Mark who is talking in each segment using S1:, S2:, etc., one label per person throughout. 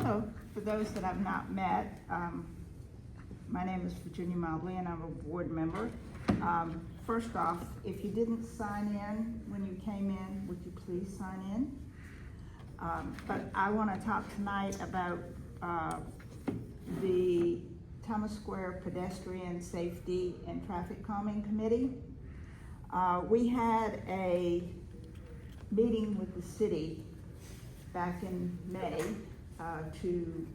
S1: So, for those that I've not met, my name is Virginia Mobley and I'm a board member. First off, if you didn't sign in when you came in, would you please sign in? But I want to talk tonight about the Thomas Square Pedestrian Safety and Traffic Calming Committee. We had a meeting with the city back in May to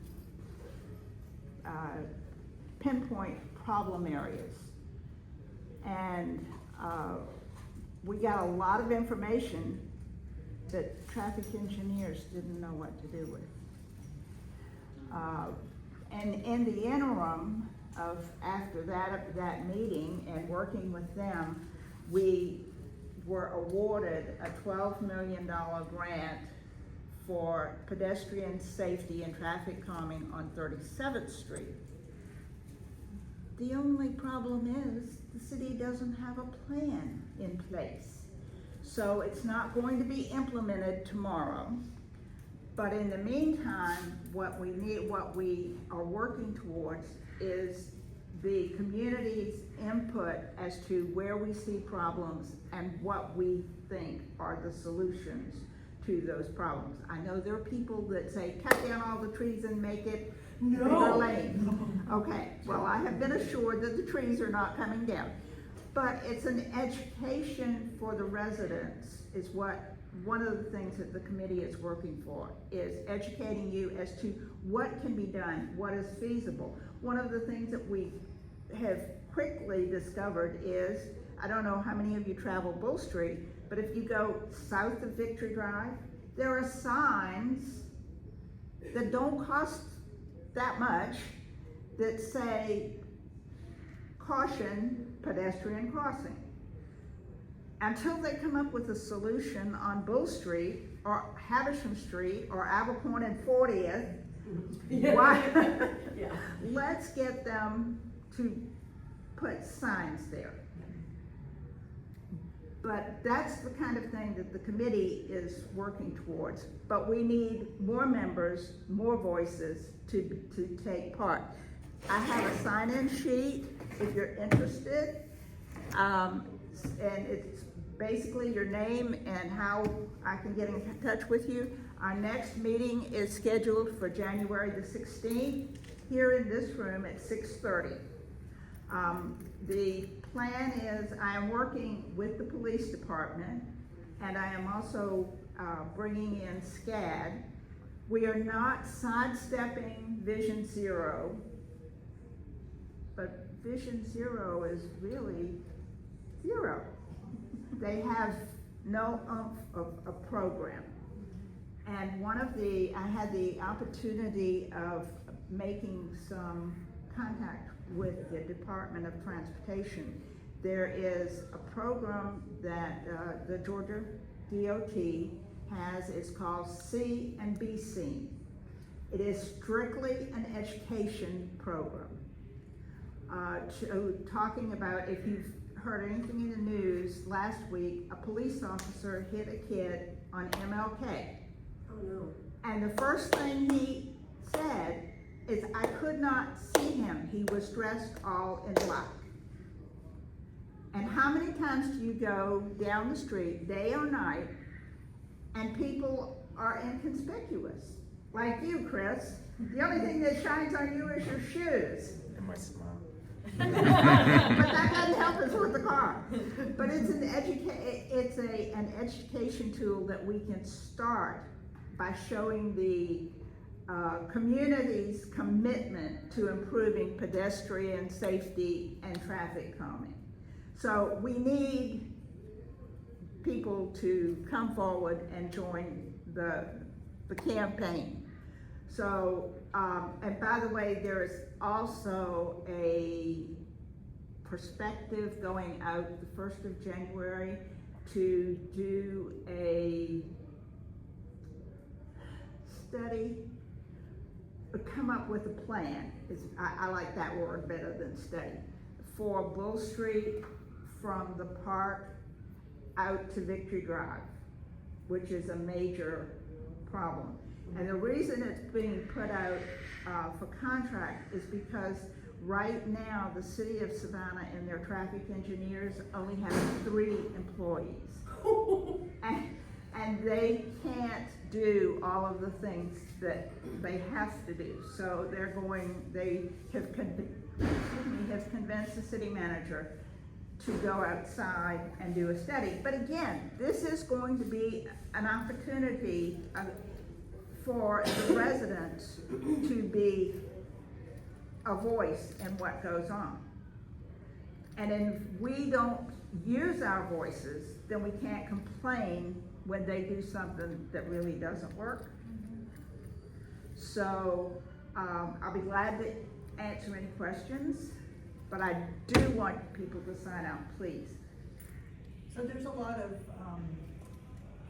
S1: pinpoint problem areas. And we got a lot of information that traffic engineers didn't know what to do with. And in the interim of after that meeting and working with them, we were awarded a $12 million grant for pedestrian safety and traffic calming on 37th Street. The only problem is the city doesn't have a plan in place. So it's not going to be implemented tomorrow. But in the meantime, what we are working towards is the community's input as to where we see problems and what we think are the solutions to those problems. I know there are people that say, cut down all the trees and make it bigger lanes. Okay, well, I have been assured that the trees are not coming down. But it's an education for the residents is what one of the things that the committee is working for, is educating you as to what can be done, what is feasible. One of the things that we have quickly discovered is, I don't know how many of you travel Bull Street, but if you go south of Victory Drive, there are signs that don't cost that much that say, caution, pedestrian crossing. Until they come up with a solution on Bull Street or Havisham Street or Abercorn and 40th,
S2: Yeah.
S1: let's get them to put signs there. But that's the kind of thing that the committee is working towards. But we need more members, more voices to take part. I have a sign-in sheet if you're interested. And it's basically your name and how I can get in touch with you. Our next meeting is scheduled for January the 16th here in this room at 6:30. The plan is I am working with the police department and I am also bringing in SCAD. We are not sidestepping Vision Zero, but Vision Zero is really zero. They have no oomph of a program. And I had the opportunity of making some contact with the Department of Transportation. There is a program that the Georgia DOT has, it's called C and B Seen. It is strictly an education program. Talking about, if you've heard anything in the news, last week a police officer hit a kid on MLK.
S2: Oh no.
S1: And the first thing he said is, I could not see him. He was dressed all in black. And how many times do you go down the street, day or night, and people are inconspicuous? Like you, Chris. The only thing that shines on you is your shoes.
S3: And my smile.
S1: But that doesn't help us with the car. But it's an education tool that we can start by showing the community's commitment to improving pedestrian safety and traffic calming. So we need people to come forward and join the campaign. So, and by the way, there is also a perspective going out the 1st of January to do a study, come up with a plan. I like that word better than study. For Bull Street from the park out to Victory Drive, which is a major problem. And the reason it's being put out, for contract is because right now, the city of Savannah and their traffic engineers only have 3 employees. And they can't do all of the things that they have to do. So they have convinced the city manager to go outside and do a study. But again, this is going to be an opportunity for the residents to be a voice in what goes on. And if we don't use our voices, then we can't complain when they do something that really doesn't work. So I'll be glad to answer any questions, but I do want people to sign out, please.
S2: So there's a lot of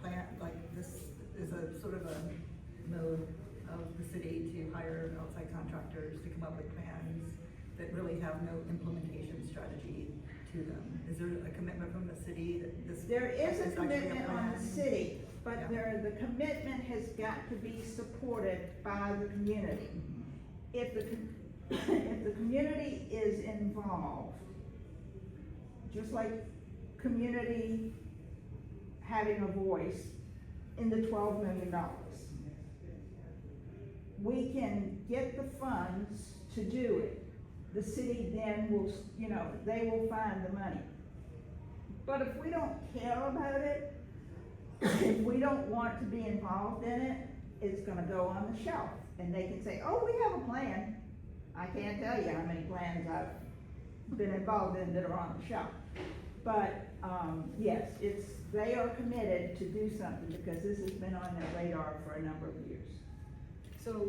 S2: plan, like this is a sort of a mode of the city to hire outside contractors to come up with plans that really have no implementation strategy to them. Is there a commitment from the city that this?
S1: There is a
S2: actually
S1: commitment on
S2: plan?
S1: the city, but
S2: Yeah.
S1: the commitment has got to be supported by the community. If the community is involved, just like community having a voice in the $12 million, we can get the funds to do it. The city then will, they will find the money. But if we don't care about it, if we don't want to be involved in it, it's gonna go on the shelf. And they can say, oh, we have a plan. I can't tell you how many plans I've been involved in that are on the shelf. But, yes, they are committed to do something because this has been on their radar for a number of years.
S2: So